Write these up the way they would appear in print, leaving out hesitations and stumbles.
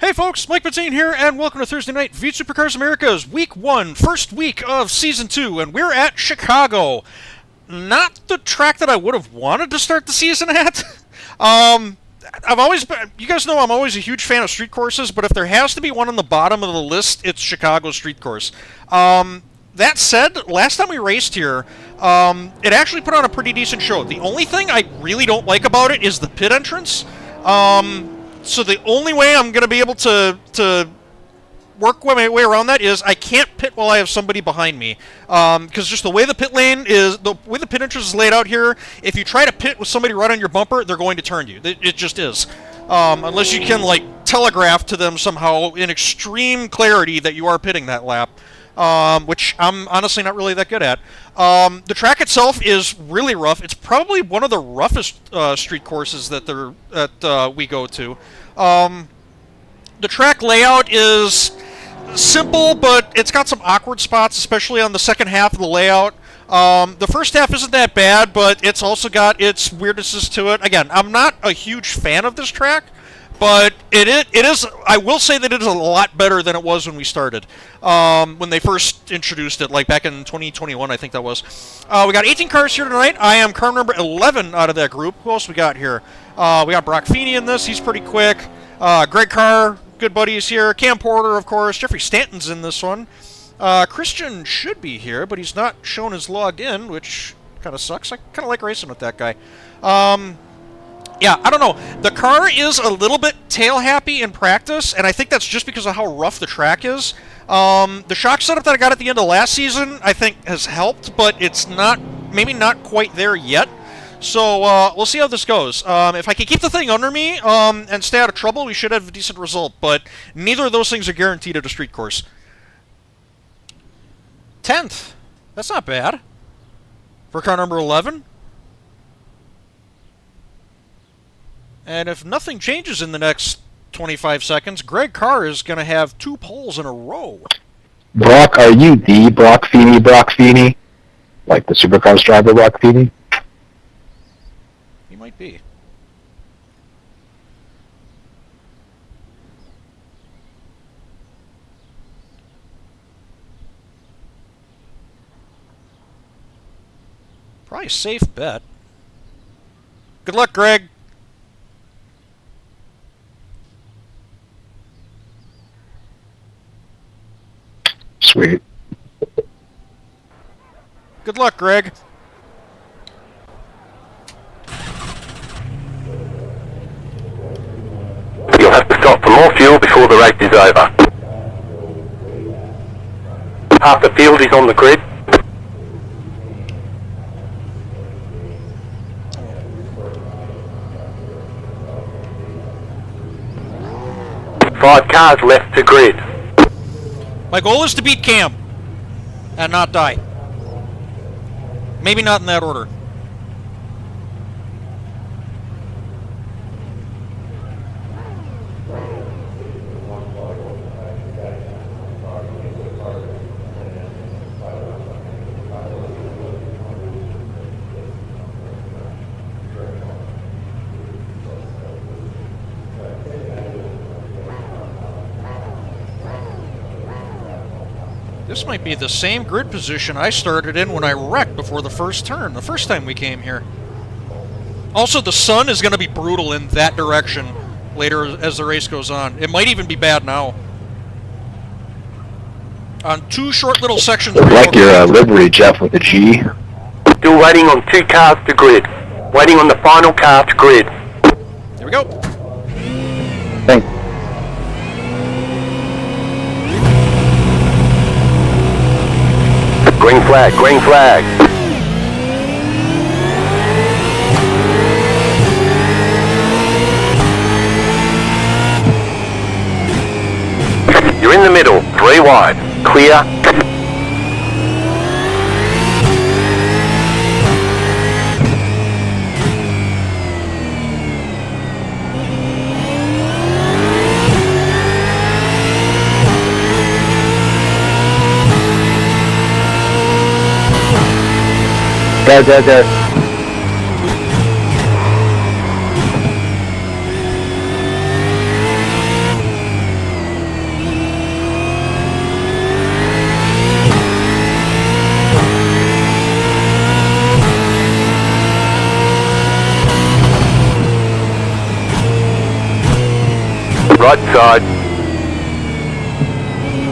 Hey folks, Mike Bateen here, and welcome to Thursday Night View Supercars America's Week 1, first week of Season 2, and we're at Chicago. Not the track that I would have wanted to start the season at. I've always been, you guys know I'm always a huge fan of street courses, but if there has to be one on the bottom of the list, it's Chicago Street Course. That said, last time we raced here, it actually put on a pretty decent show. The only thing I really don't like about it is the pit entrance. So the only way I'm going to be able to work my way around that is I can't pit while I have somebody behind me. Because just the way the pit lane is, the way the pit entrance is laid out here, if you try to pit with somebody right on your bumper, they're going to turn you. It just is. Unless you can, like, telegraph to them somehow in extreme clarity that you are pitting that lap. Which I'm honestly not really that good at. The track itself is really rough. It's probably one of the roughest street courses that we go to. The track layout is simple, but it's got some awkward spots, especially on the second half of the layout. The first half isn't that bad, but it's also got its weirdnesses to it. Again, I'm not a huge fan of this track, but it is. I will say that it is a lot better than it was when we started. When they first introduced it, like back in 2021, I think that was. We got 18 cars here tonight. I am car number 11 out of that group. Who else we got here? We got Brock Feeney in this. He's pretty quick. Greg Carr, good buddies here. Cam Porter, of course. Jeffrey Stanton's in this one. Christian should be here, but he's not shown as logged in, which kind of sucks. I kind of like racing with that guy. Yeah, I don't know. The car is a little bit tail-happy in practice, and I think that's just because of how rough the track is. The shock setup that I got at the end of last season, I think, has helped, but it's maybe not quite there yet. So we'll see how this goes. If I can keep the thing under me and stay out of trouble, we should have a decent result, but neither of those things are guaranteed at a street course. 10th. That's not bad. For car number 11. And if nothing changes in the next 25 seconds, Greg Carr is going to have 2 poles in a row. Brock, are you the Brock Feeney? Like the Supercars driver Brock Feeney? He might be. Probably a safe bet. Good luck, Greg. Sweet. Good luck, Greg. You'll have to stop for more fuel before the race is over. Half the field is on the grid. Five cars left to grid. My goal is to beat Cam and not die. Maybe not in that order. This might be the same grid position I started in when I wrecked before the first turn, the first time we came here. Also, the sun is going to be brutal in that direction later as the race goes on. It might even be bad now. On 2 short little sections... Like your livery, Jeff, with a G. Still waiting on 2 cars to grid. Waiting on the final car to grid. There we go. Thanks. Green flag, green flag. You're in the middle, 3 wide. Clear. Go. Right side.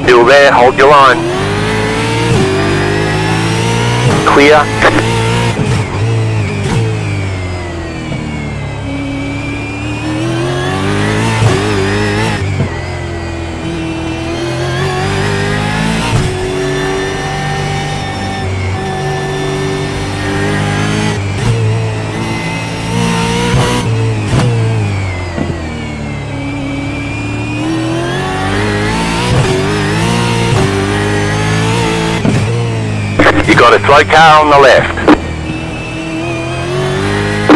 Still there, hold your line. Clear. You got a slow car on the left.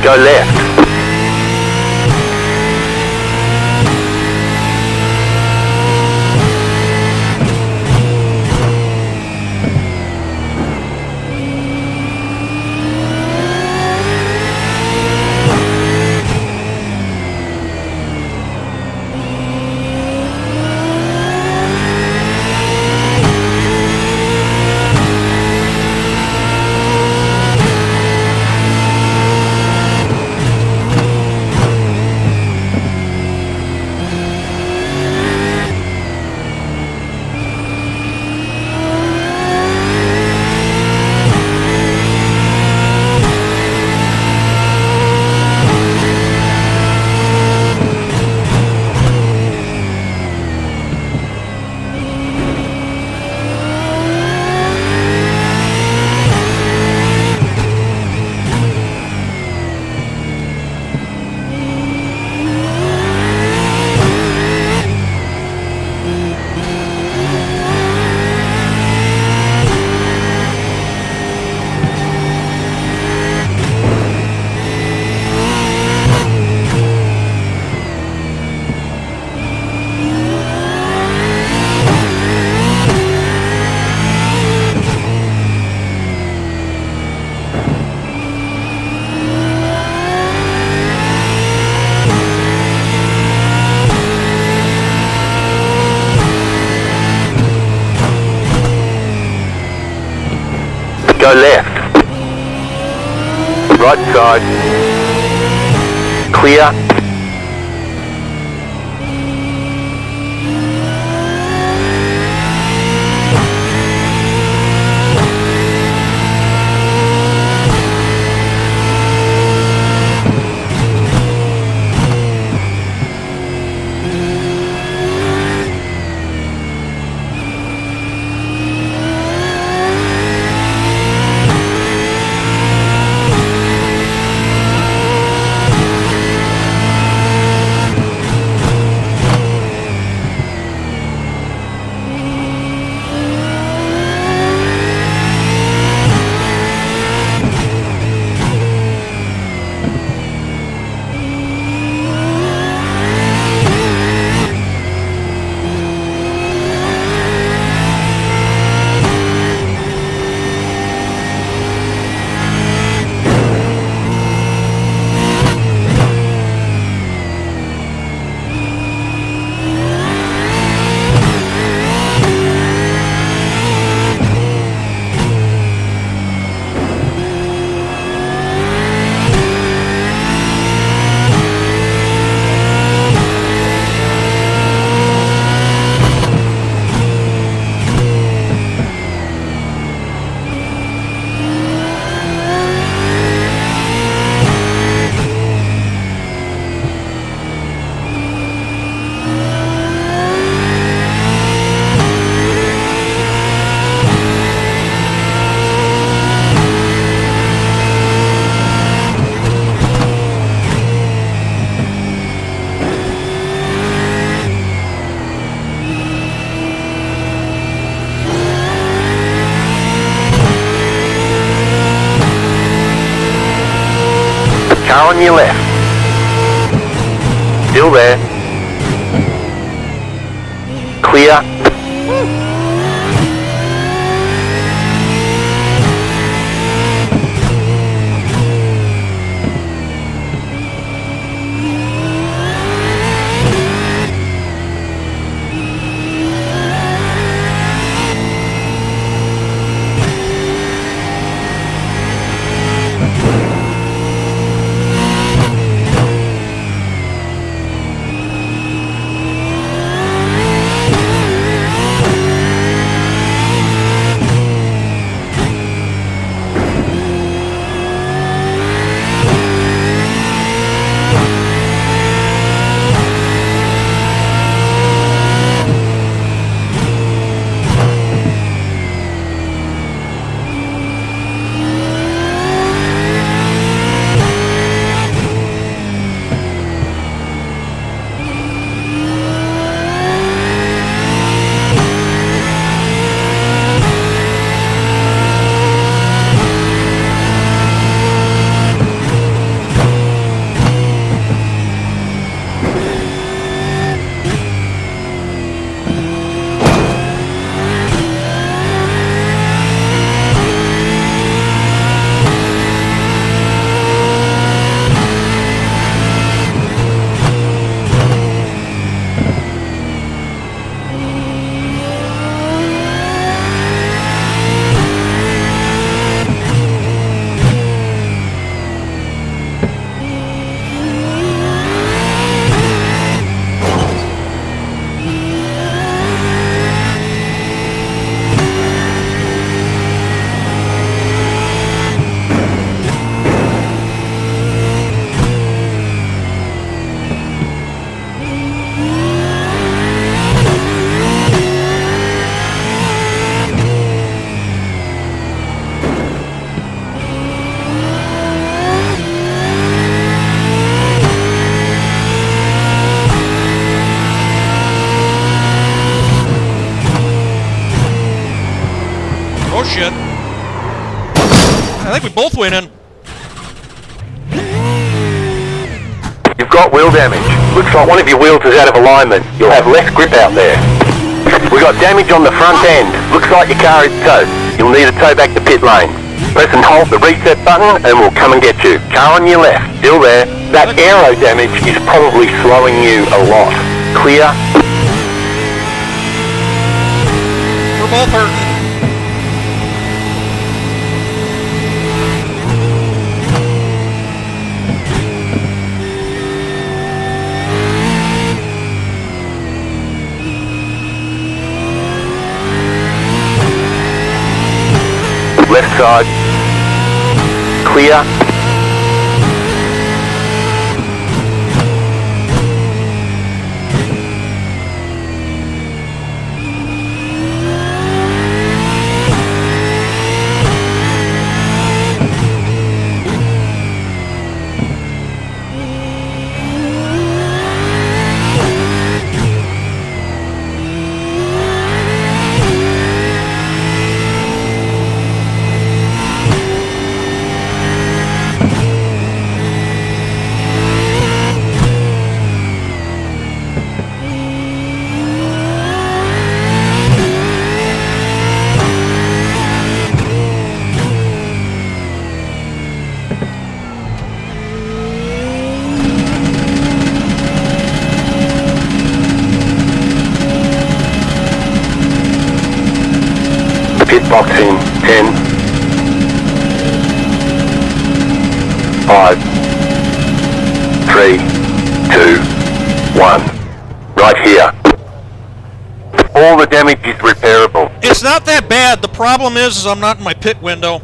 Go left. Go left. Right side. Clear. Car on your left. Still there. Clear. shit. I think we both went in. You've got wheel damage. Looks like one of your wheels is out of alignment. You'll have less grip out there. We got damage on the front end. Looks like your car is towed. You'll need a tow back to pit lane. Press and hold the reset button and we'll come and get you. Car on your left, still there. That aero damage is probably slowing you a lot. Clear. We're both hurting. Left side. Clear. Pit box in 10, 5, 3, 2, 1. Right here. All the damage is repairable. It's not that bad. The problem is I'm not in my pit window.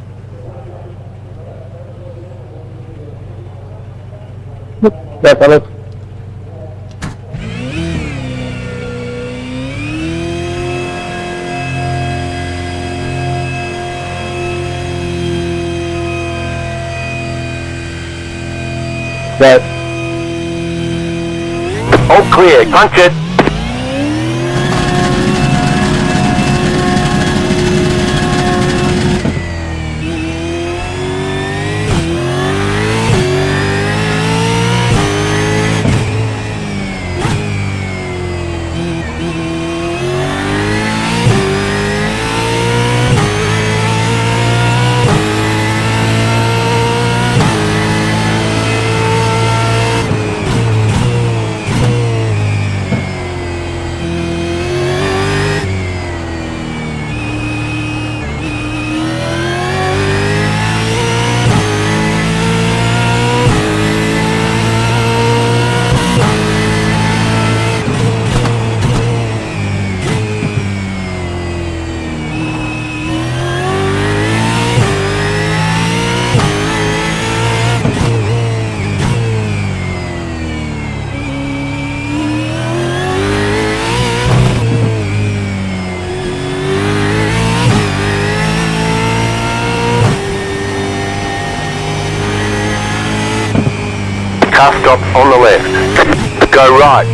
Yeah, fellas. That. All clear. Punch it. Car stop on the left. Go right.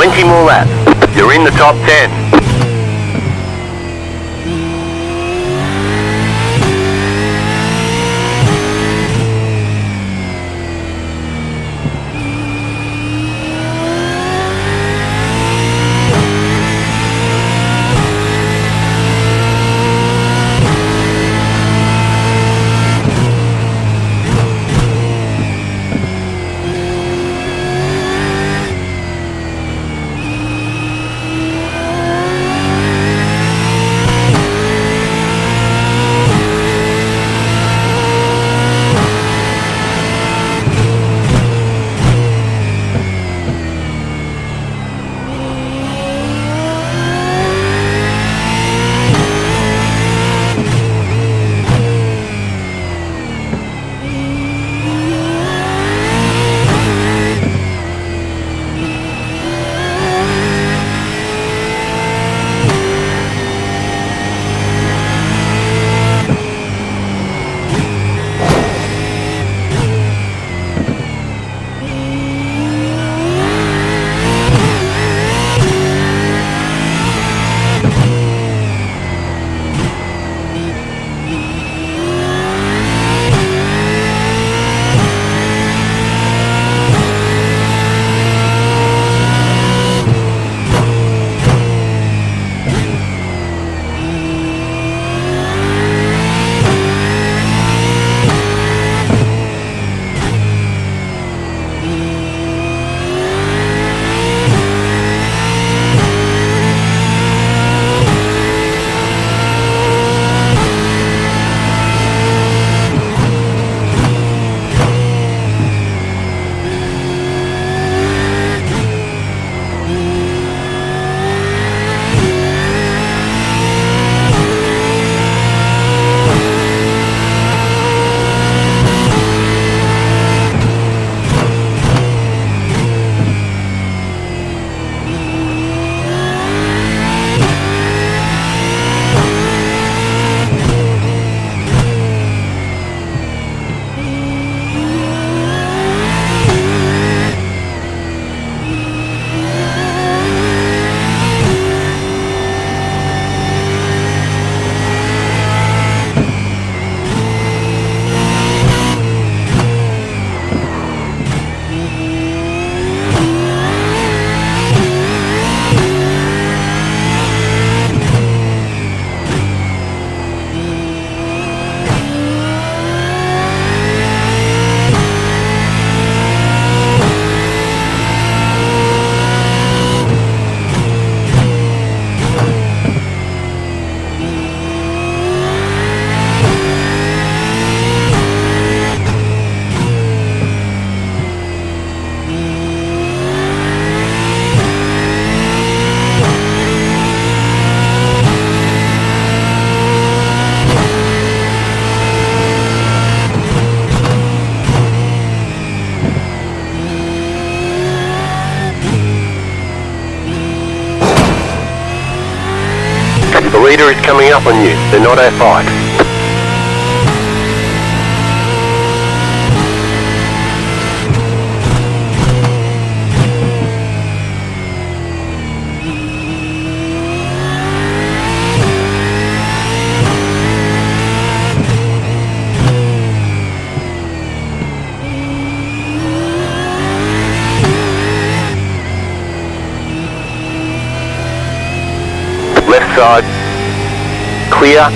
20 more laps. You're in the top 10. The leader is coming up on you. They're not at fight. Left side. Clear.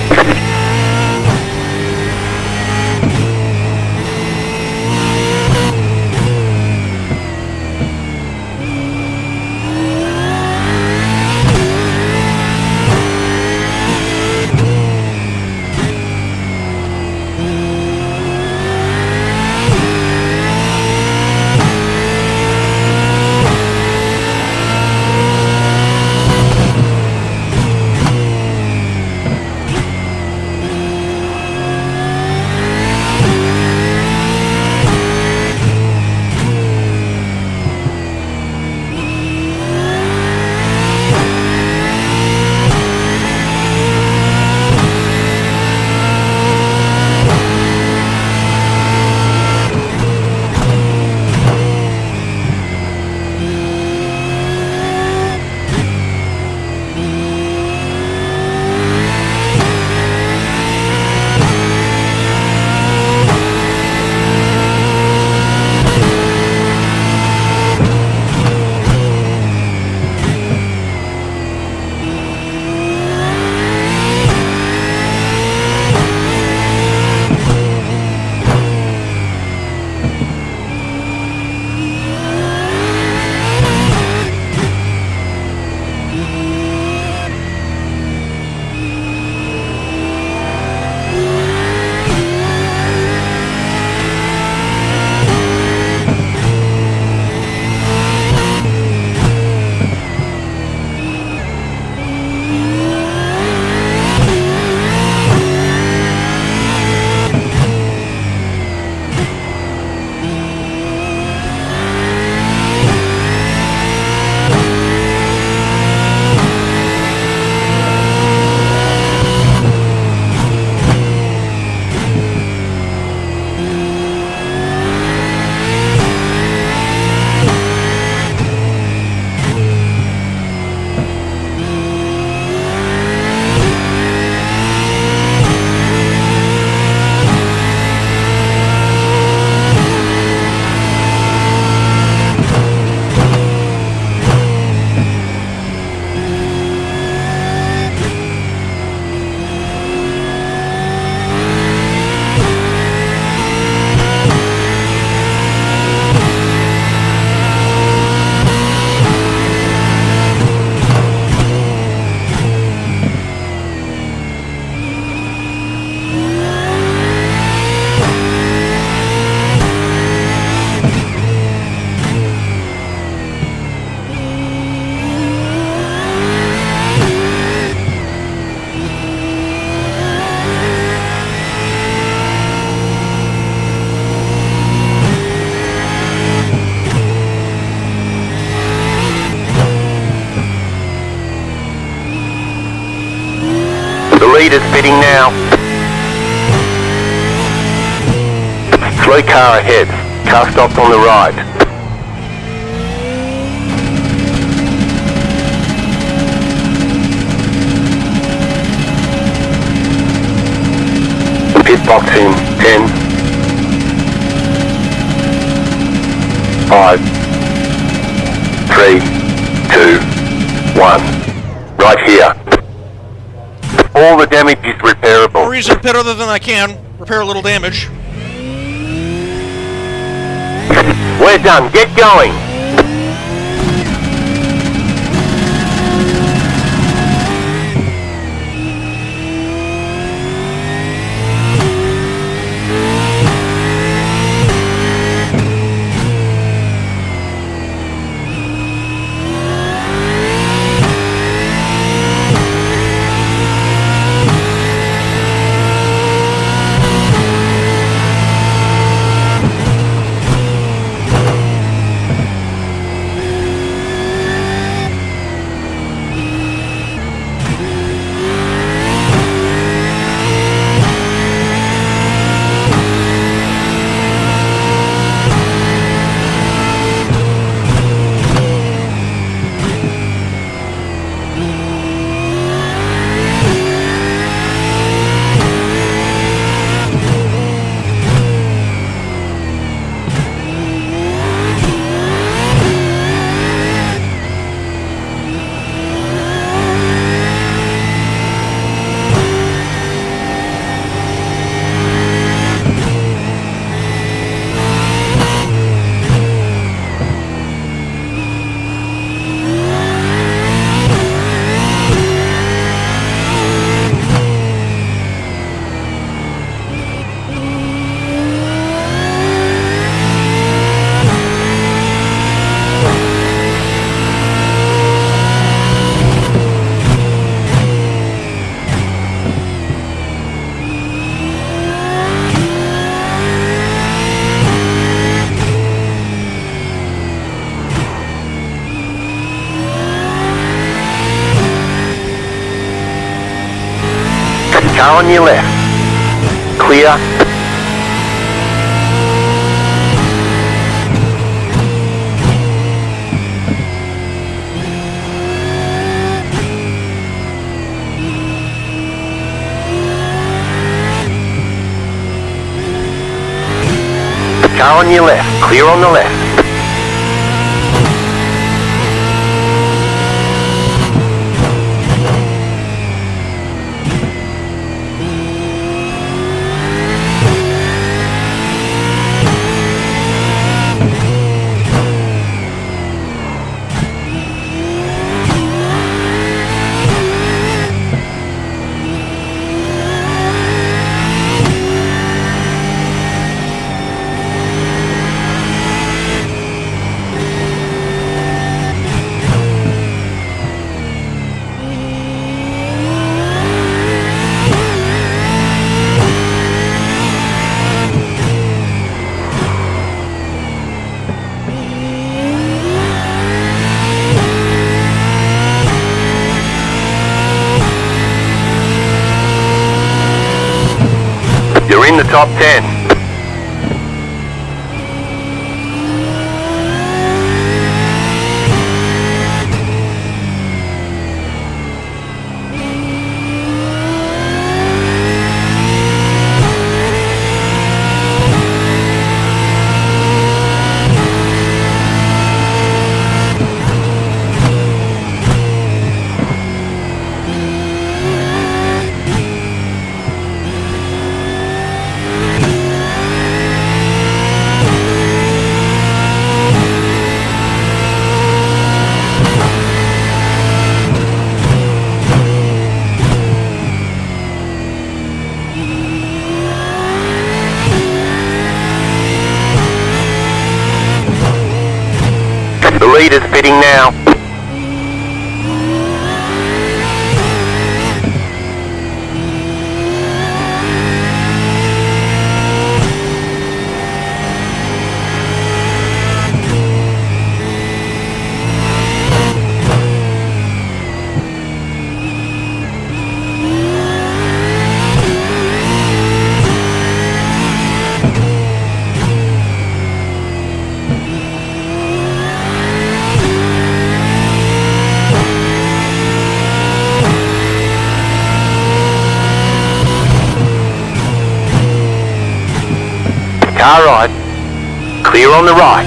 leader's pitting now. Slow car ahead. Car stopped on the right. Pit box in 10, 5, 3, 2, 1. Right here. All the damage is No repairable. reason to pit other than I can. Repair a little damage. We're done. Get going. Car on your left. Clear. Car on your left. Clear on the left. You're in the top 10. The leader's pitting now. Car right. Clear on the right.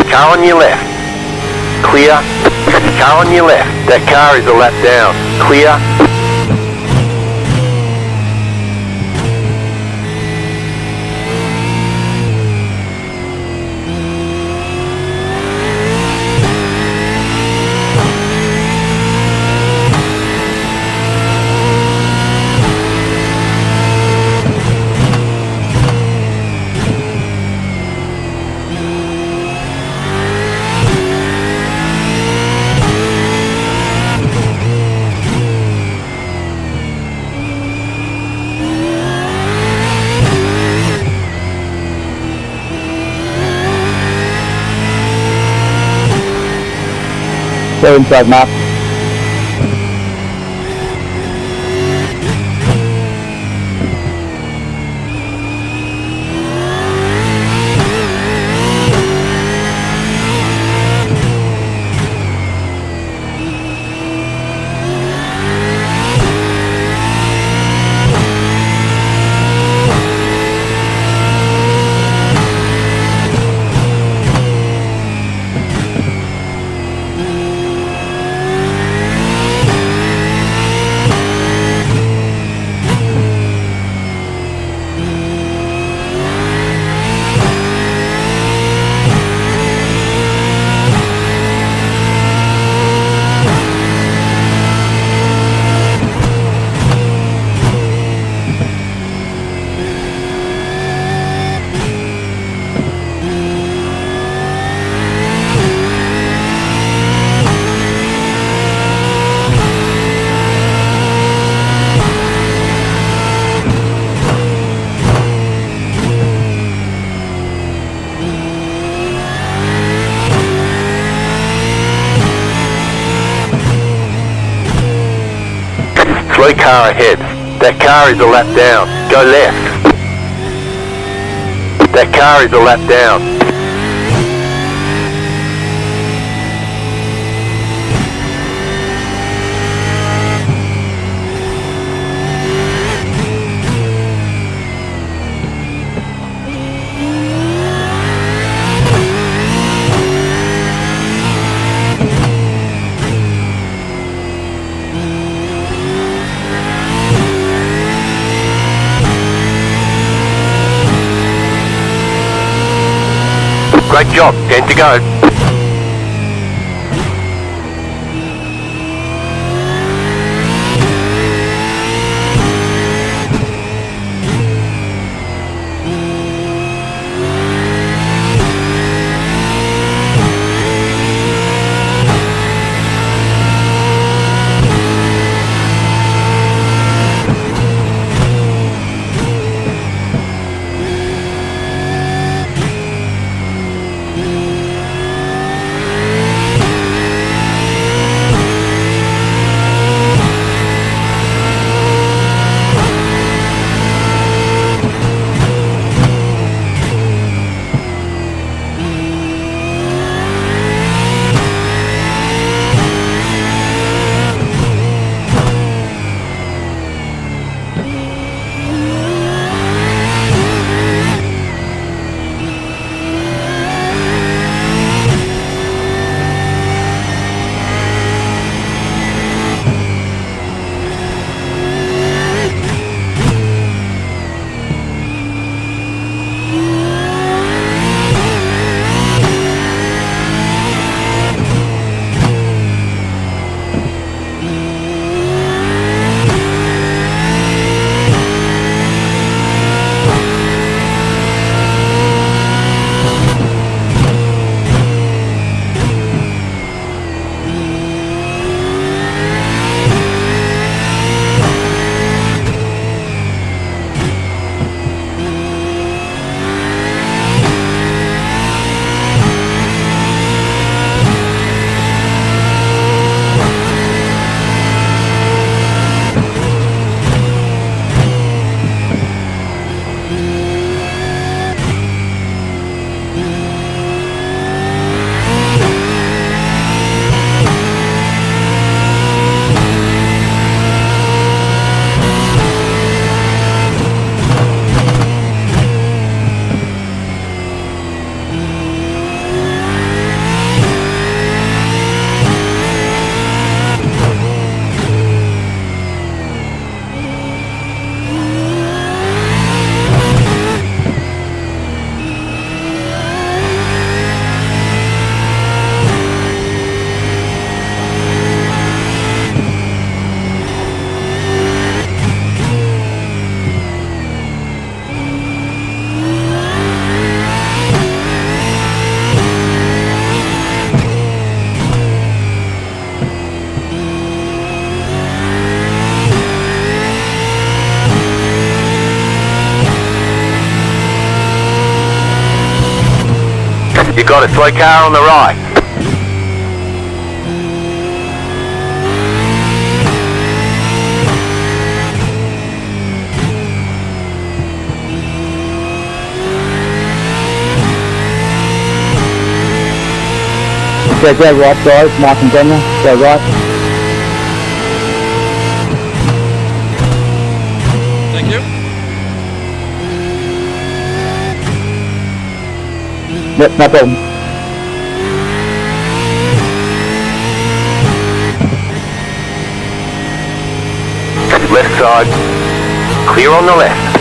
Car on your left. Clear. Car on your left. That car is a lap down. Clear. Stay inside map. Slow car ahead. That car is a lap down. Go left. That car is a lap down. Great job. 10 to go. got a slow car on the right. Okay, go right, guys. Mark and Daniel, go right. Thank you. Yep, no problem. Left side. Clear on the left.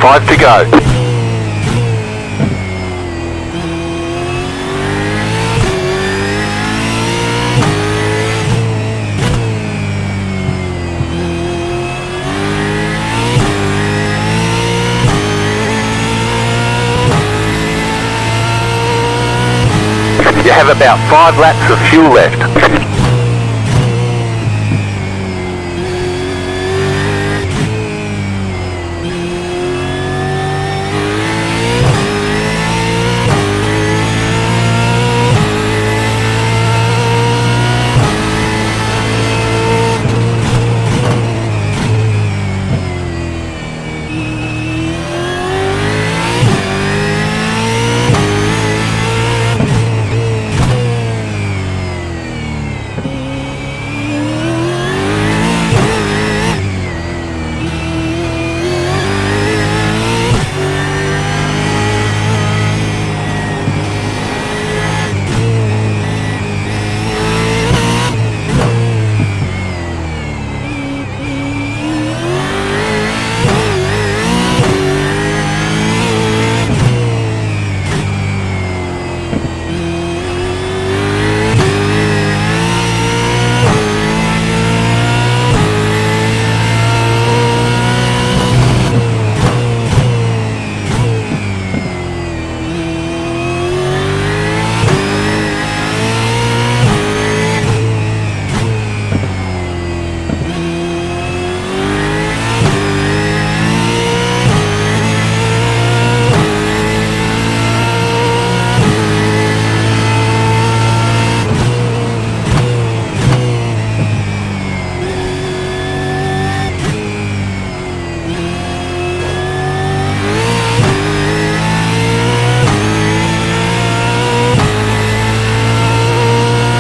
Five to go. You have about 5 laps of fuel left.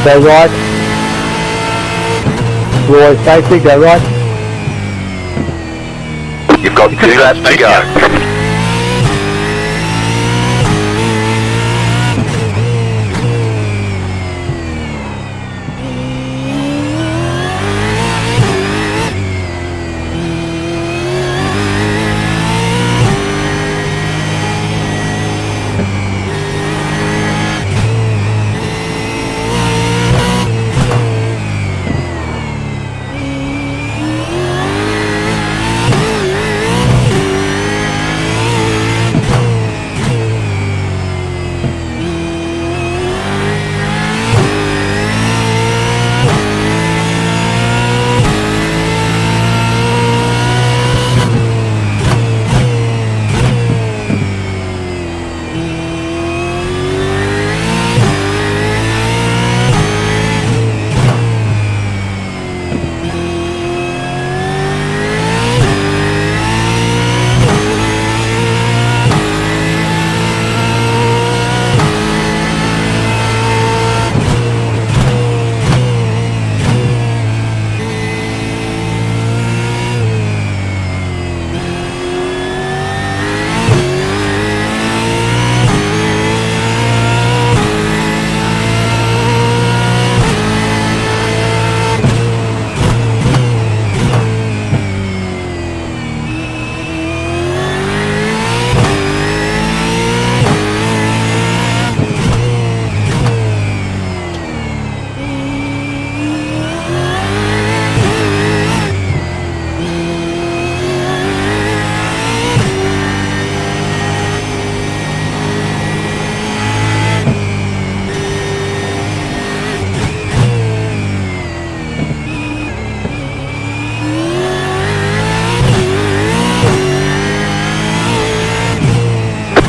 Dead right. Roy, safety, dead right. You've got 2 laps to go.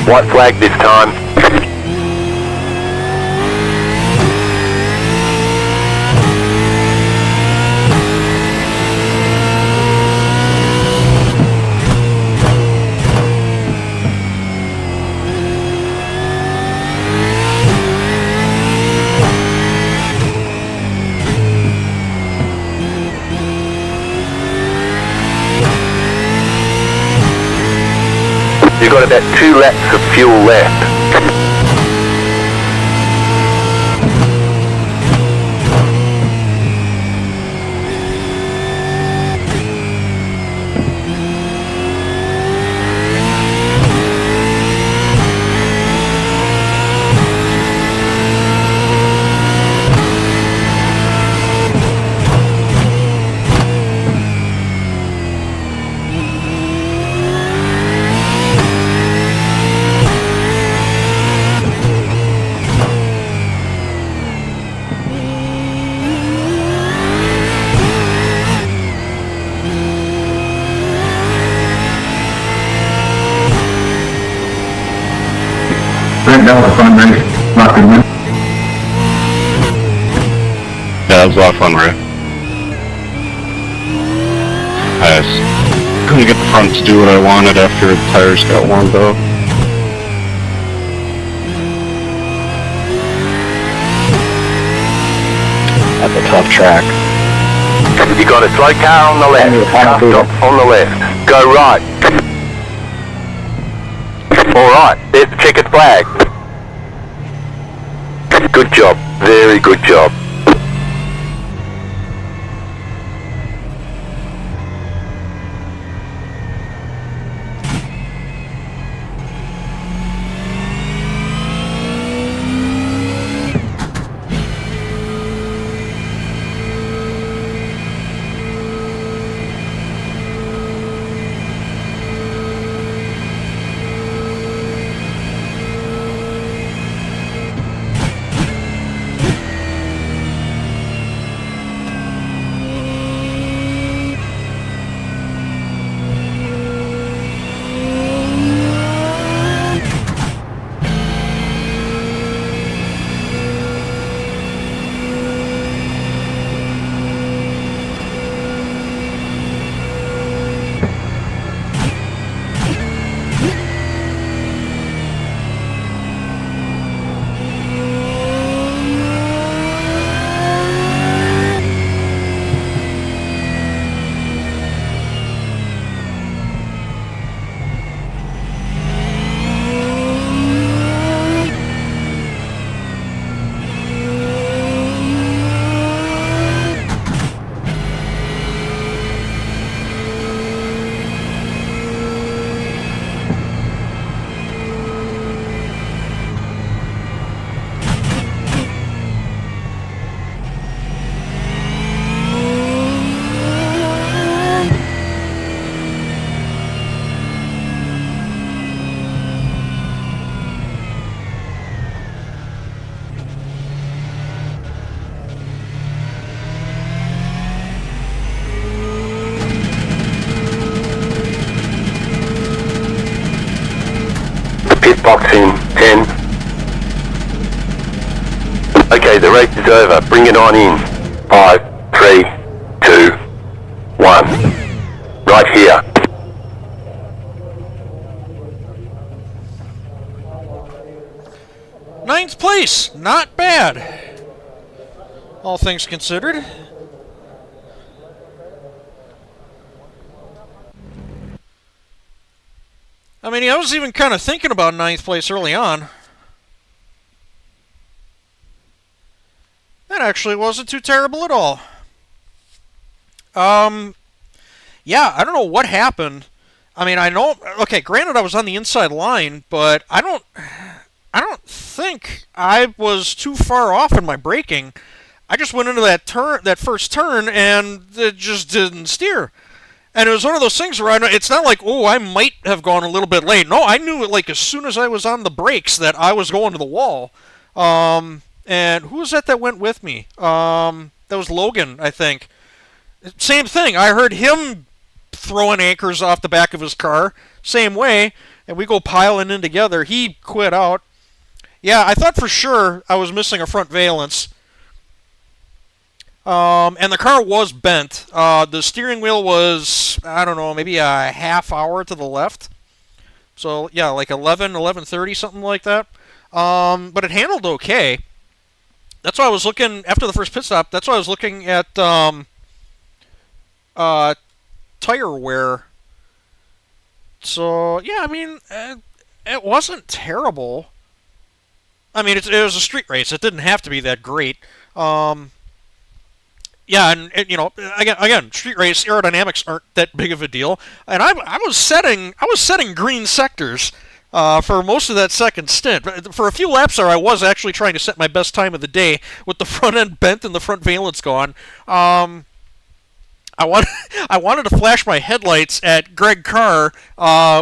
White flag this time. You've got about 2 laps of fuel left. That was a fun race. Not good win. Yeah, that was a lot of fun, Ray. I just couldn't get the front to do what I wanted after the tires got warmed up. That's a tough track. You got a slow car on the left. Car stop on the left. Go right. Alright, there's the checkered flag. Good job. Very good job. Box in 10. Okay, the race is over. Bring it on in. 5, 3, 2, 1. Right here. Ninth place, not bad, all things considered. I mean, I was even kind of thinking about ninth place early on. That actually wasn't too terrible at all. Yeah, I don't know what happened. I mean, I know, okay, granted I was on the inside line, but I don't think I was too far off in my braking. I just went into that first turn, and it just didn't steer. And it was one of those things where it's not like, oh, I might have gone a little bit late. No, I knew it like as soon as I was on the brakes that I was going to the wall. And who was that went with me? That was Logan, I think. Same thing. I heard him throwing anchors off the back of his car. Same way. And we go piling in together. He quit out. Yeah, I thought for sure I was missing a front valence. And the car was bent. The steering wheel was, I don't know, maybe a half hour to the left. So, yeah, like 11:30, something like that. But it handled okay. That's why I was looking, after the first pit stop, that's why I was looking at tire wear. So, yeah, I mean, it wasn't terrible. I mean, it was a street race. It didn't have to be that great. Yeah, and you know, again, street race aerodynamics aren't that big of a deal. And I was setting green sectors for most of that second stint. For a few laps there, I was actually trying to set my best time of the day with the front end bent and the front valence gone. I wanted to flash my headlights at Greg Carr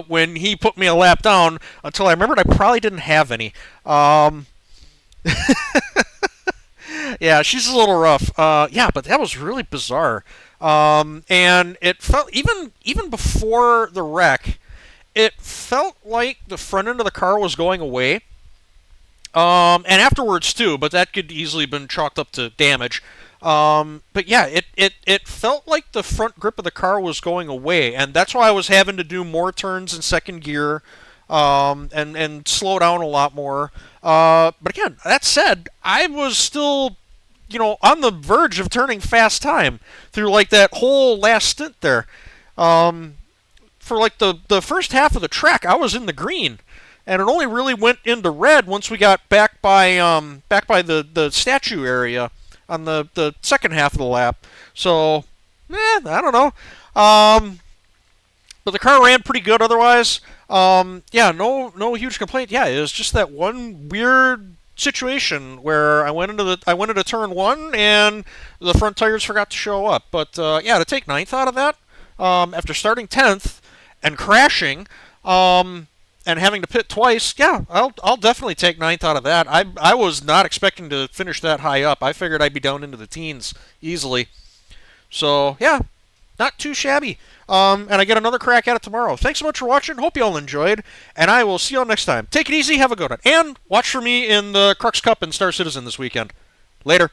when he put me a lap down until I remembered I probably didn't have any. Yeah, she's a little rough. Yeah, but that was really bizarre. And it felt, even before the wreck, it felt like the front end of the car was going away. And afterwards too, but that could easily have been chalked up to damage. But yeah, it felt like the front grip of the car was going away, and that's why I was having to do more turns in second gear, and slow down a lot more. But again, that said, I was still, on the verge of turning fast time through like that whole last stint there. For like the first half of the track, I was in the green, and it only really went into red once we got back by the statue area on the second half of the lap. So, I don't know. But the car ran pretty good otherwise. Yeah, no huge complaint. Yeah, it was just that one weird situation where I went into turn one and the front tires forgot to show up. But yeah, to take ninth out of that after starting 10th and crashing and having to pit twice, yeah, I'll definitely take ninth out of that. I was not expecting to finish that high up. I figured I'd be down into the teens easily. So yeah, not too shabby. And I get another crack at it tomorrow. Thanks so much for watching. Hope you all enjoyed. And I will see you all next time. Take it easy. Have a good one. And watch for me in the Crux Cup and Star Citizen this weekend. Later.